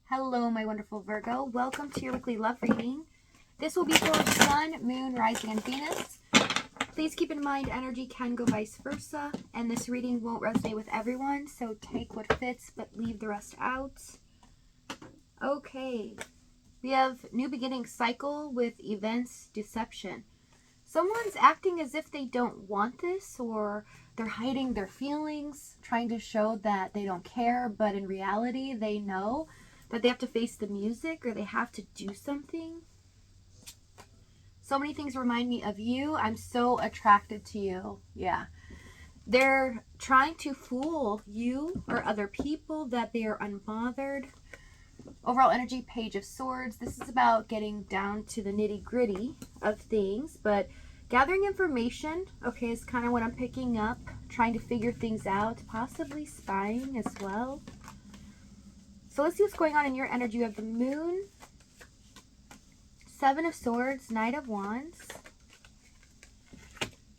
Hello, my wonderful Virgo. Welcome to your weekly love reading. This will be for Sun, Moon, Rising, and Venus. Please keep in mind energy can go vice versa, and this reading won't resonate with everyone, so take what fits but leave the rest out. Okay, we have new beginning cycle with events, deception. Someone's acting as if they don't want this, or they're hiding their feelings, trying to show that they don't care, but in reality they know that they have to face the music or they have to do something. So many things remind me of you. I'm so attracted to you. Yeah. They're trying to fool you or other people that they are unbothered. Overall energy, Page of Swords. This is about getting down to the nitty gritty of things, but gathering information, okay, is kind of what I'm picking up. Trying to figure things out, possibly spying as well. So let's see what's going on in your energy. You have the Moon, Seven of Swords, Knight of Wands,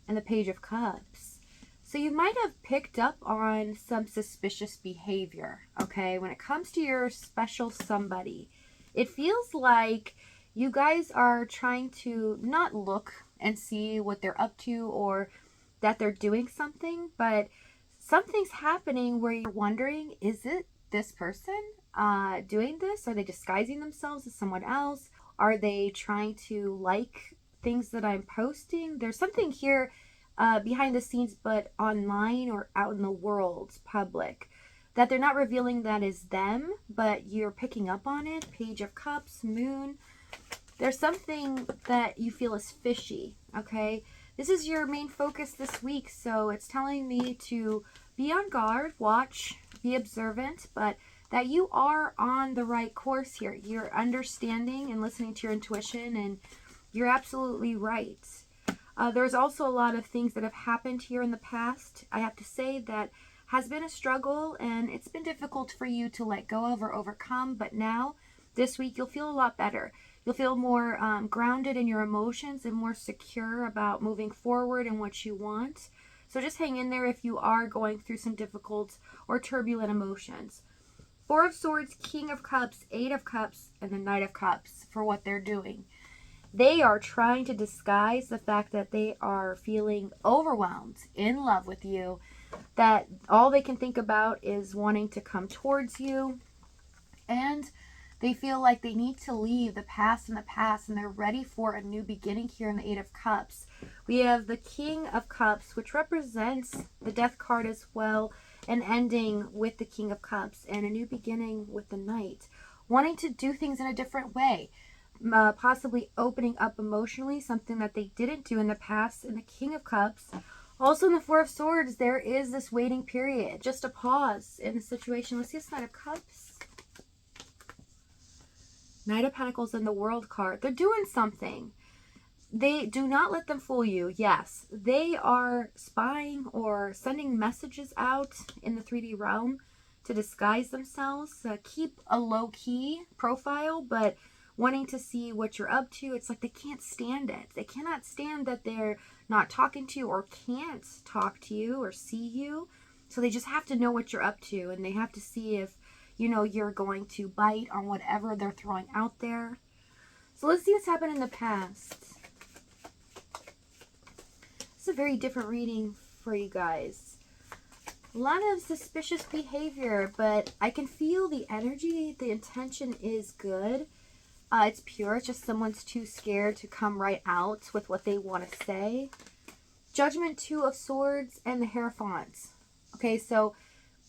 and the Page of Cups. So you might have picked up on some suspicious behavior, okay? When it comes to your special somebody, it feels like you guys are trying to not look and see what they're up to or that they're doing something, but something's happening where you're wondering, is it this person doing this? Are they disguising themselves as someone else? Are they trying to like things that I'm posting? There's something here behind the scenes, but online or out in the world, public, that they're not revealing that is them, but you're picking up on it. Page of Cups, Moon. There's something that you feel is fishy, okay? This is your main focus this week, so it's telling me to be on guard, watch, be observant, but that you are on the right course here. You're understanding and listening to your intuition, and you're absolutely right. There's also a lot of things that have happened here in the past. I have to say that has been a struggle, and it's been difficult for you to let go of or overcome, but now, this week, you'll feel a lot better. You'll feel more grounded in your emotions and more secure about moving forward and what you want. So just hang in there if you are going through some difficult or turbulent emotions. Four of Swords, King of Cups, Eight of Cups, and the Knight of Cups for what they're doing. They are trying to disguise the fact that they are feeling overwhelmed, in love with you, that all they can think about is wanting to come towards you, and they feel like they need to leave the past in the past, and they're ready for a new beginning here in the Eight of Cups. We have the King of Cups, which represents the Death card as well, an ending with the King of Cups, and a new beginning with the Knight. Wanting to do things in a different way, possibly opening up emotionally, something that they didn't do in the past in the King of Cups. Also in the Four of Swords, there is this waiting period, just a pause in the situation. Let's see this Knight of Cups. Knight of Pentacles and the World card. They're doing something. They do not let them fool you. Yes, they are spying or sending messages out in the 3D realm to disguise themselves. Keep a low-key profile, but wanting to see what you're up to. It's like they can't stand it. They cannot stand that they're not talking to you or can't talk to you or see you. So they just have to know what you're up to, and they have to see if, you know, you're going to bite on whatever they're throwing out there. So let's see what's happened in the past. It's a very different reading for you guys. A lot of suspicious behavior, but I can feel the energy. The intention is good. It's pure. It's just someone's too scared to come right out with what they want to say. Judgment, Two of Swords, and the Hierophant. Okay, so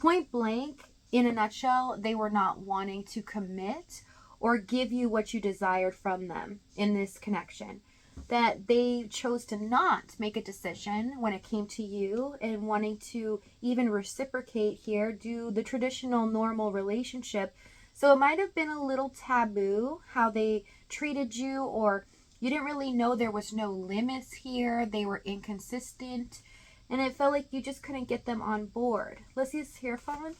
point blank, in a nutshell, they were not wanting to commit or give you what you desired from them in this connection. That they chose to not make a decision when it came to you, and wanting to even reciprocate here, do the traditional normal relationship. So it might have been a little taboo how they treated you, or you didn't really know there was no limits here. They were inconsistent, and it felt like you just couldn't get them on board. Let's use Hierophant.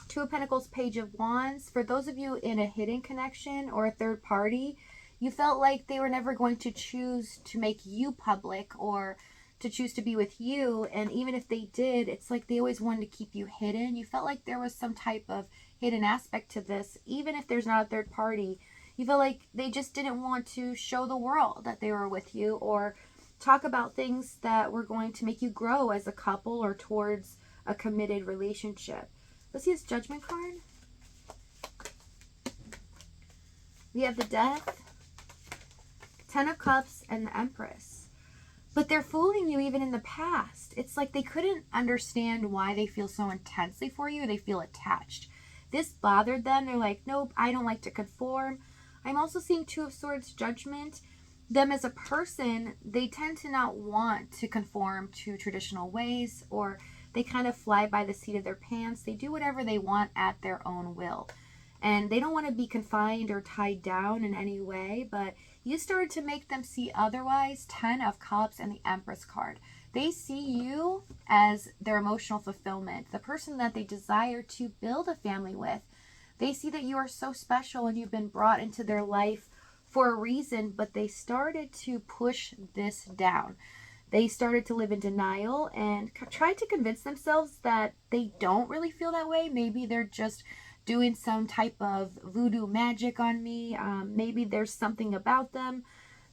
Two of Pentacles, Page of Wands. For those of you in a hidden connection or a third party, you felt like they were never going to choose to make you public or to choose to be with you. And even if they did, it's like they always wanted to keep you hidden. You felt like there was some type of hidden aspect to this. Even if there's not a third party, you feel like they just didn't want to show the world that they were with you, or talk about things that were going to make you grow as a couple or towards a committed relationship. Let's see this Judgment card. We have the Death, 10 of Cups, and the Empress. But they're fooling you even in the past. It's like they couldn't understand why they feel so intensely for you. They feel attached. This bothered them. They're like, nope, I don't like to conform. I'm also seeing Two of Swords, Judgment. Them as a person, they tend to not want to conform to traditional ways, or they kind of fly by the seat of their pants. They do whatever they want at their own will. And they don't want to be confined or tied down in any way, but you started to make them see otherwise. 10 of Cups and the Empress card. They see you as their emotional fulfillment, the person that they desire to build a family with. They see that you are so special and you've been brought into their life for a reason, but they started to push this down. They started to live in denial and try to convince themselves that they don't really feel that way. Maybe they're just doing some type of voodoo magic on me. Maybe there's something about them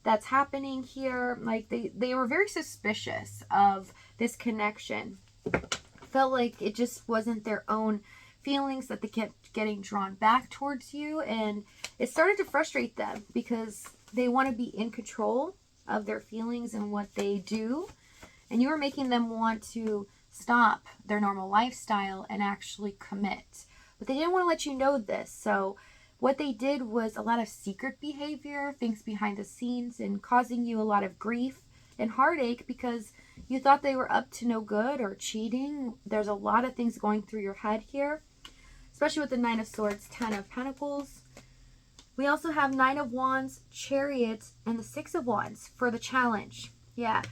that's happening here. Like they were very suspicious of this connection. Felt like it just wasn't their own feelings, that they kept getting drawn back towards you, and it started to frustrate them because they want to be in control of their feelings and what they do, and you were making them want to stop their normal lifestyle and actually commit. But they didn't want to let you know this, so what they did was a lot of secret behavior, things behind the scenes, and causing you a lot of grief and heartache because you thought they were up to no good or cheating. There's a lot of things going through your head here, especially with the 9 of Swords, 10 of Pentacles. We also have 9 of Wands, Chariot, and the 6 of Wands for the challenge. Yeah,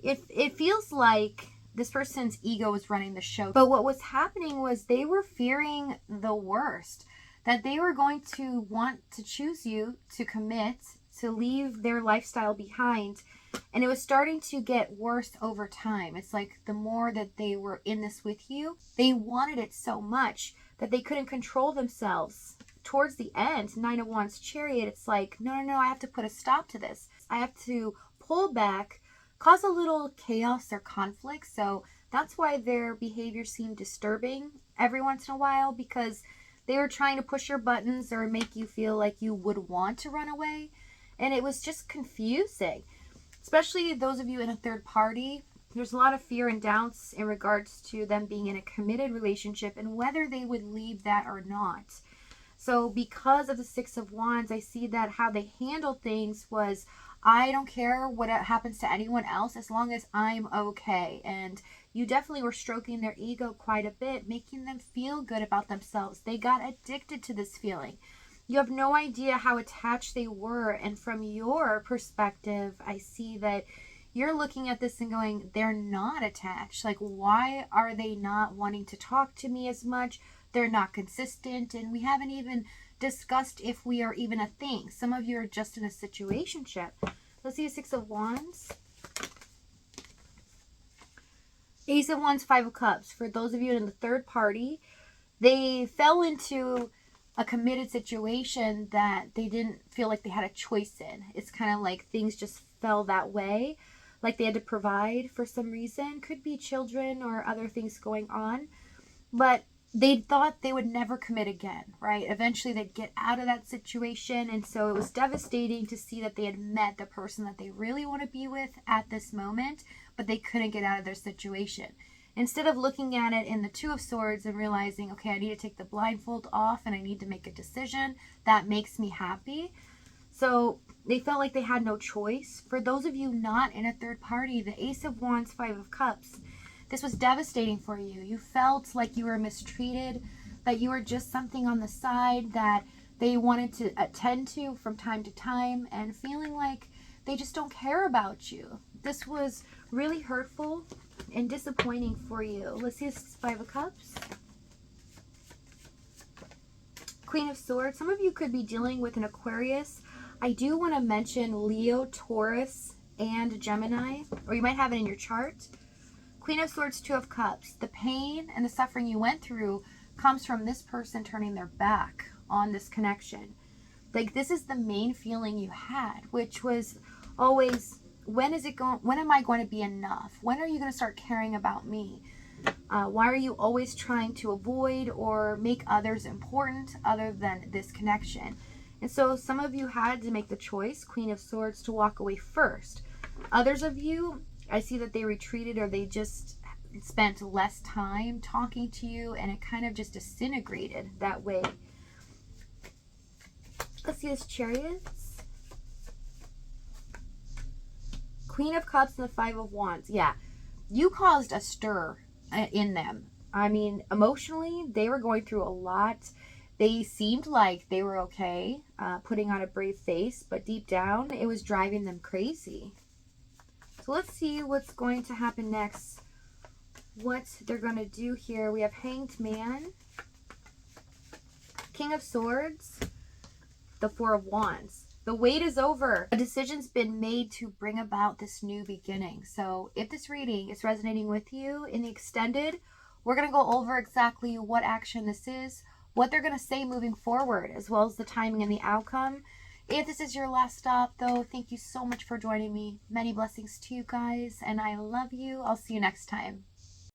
it feels like this person's ego was running the show. But what was happening was they were fearing the worst, that they were going to want to choose you to commit, to leave their lifestyle behind. And it was starting to get worse over time. It's like the more that they were in this with you, they wanted it so much that they couldn't control themselves. Towards the end, 9 of Wands, Chariot, it's like, no, I have to put a stop to this. I have to pull back, cause a little chaos or conflict. So that's why their behavior seemed disturbing every once in a while, because they were trying to push your buttons or make you feel like you would want to run away. And it was just confusing, especially those of you in a third party. There's a lot of fear and doubts in regards to them being in a committed relationship and whether they would leave that or not. So because of the 6 of Wands, I see that how they handled things was, I don't care what happens to anyone else as long as I'm okay. And you definitely were stroking their ego quite a bit, making them feel good about themselves. They got addicted to this feeling. You have no idea how attached they were. And from your perspective, I see that you're looking at this and going, they're not attached. Like, why are they not wanting to talk to me as much? They're not consistent, and we haven't even discussed if we are even a thing. Some of you are just in a situationship. Let's see a 6 of Wands. Ace of Wands, 5 of Cups. For those of you in the third party, they fell into a committed situation that they didn't feel like they had a choice in. It's kind of like things just fell that way, like they had to provide for some reason. Could be children or other things going on, but they thought they would never commit again, right? Eventually they'd get out of that situation. And so it was devastating to see that they had met the person that they really want to be with at this moment, but they couldn't get out of their situation. Instead of looking at it in the 2 of Swords and realizing, okay, I need to take the blindfold off and I need to make a decision that makes me happy. So they felt like they had no choice. For those of you not in a third party, the Ace of Wands, 5 of Cups, this was devastating for you. You felt like you were mistreated, that you were just something on the side that they wanted to attend to from time to time, and feeling like they just don't care about you. This was really hurtful and disappointing for you. Let's see this 5 of Cups. Queen of Swords. Some of you could be dealing with an Aquarius. I do want to mention Leo, Taurus, and Gemini, or you might have it in your chart. Queen of Swords, Two of Cups. The pain and the suffering you went through comes from this person turning their back on this connection. Like, this is the main feeling you had, which was always, when am I going to be enough? When are you going to start caring about me? Why are you always trying to avoid or make others important other than this connection? And so some of you had to make the choice, Queen of Swords, to walk away first. Others of you, I see that they retreated, or they just spent less time talking to you, and it kind of just disintegrated that way. Let's see this Chariots. Queen of Cups and the Five of Wands. Yeah, you caused a stir in them. I mean, emotionally, they were going through a lot. They seemed like they were okay, putting on a brave face, but deep down, it was driving them crazy. So let's see what's going to happen next. What they're going to do here. We have Hanged Man, King of Swords, the Four of Wands. The wait is over. A decision's been made to bring about this new beginning. So if this reading is resonating with you in the extended, we're going to go over exactly what action this is, what they're going to say moving forward, as well as the timing and the outcome. If this is your last stop, though, thank you so much for joining me. Many blessings to you guys, and I love you. I'll see you next time.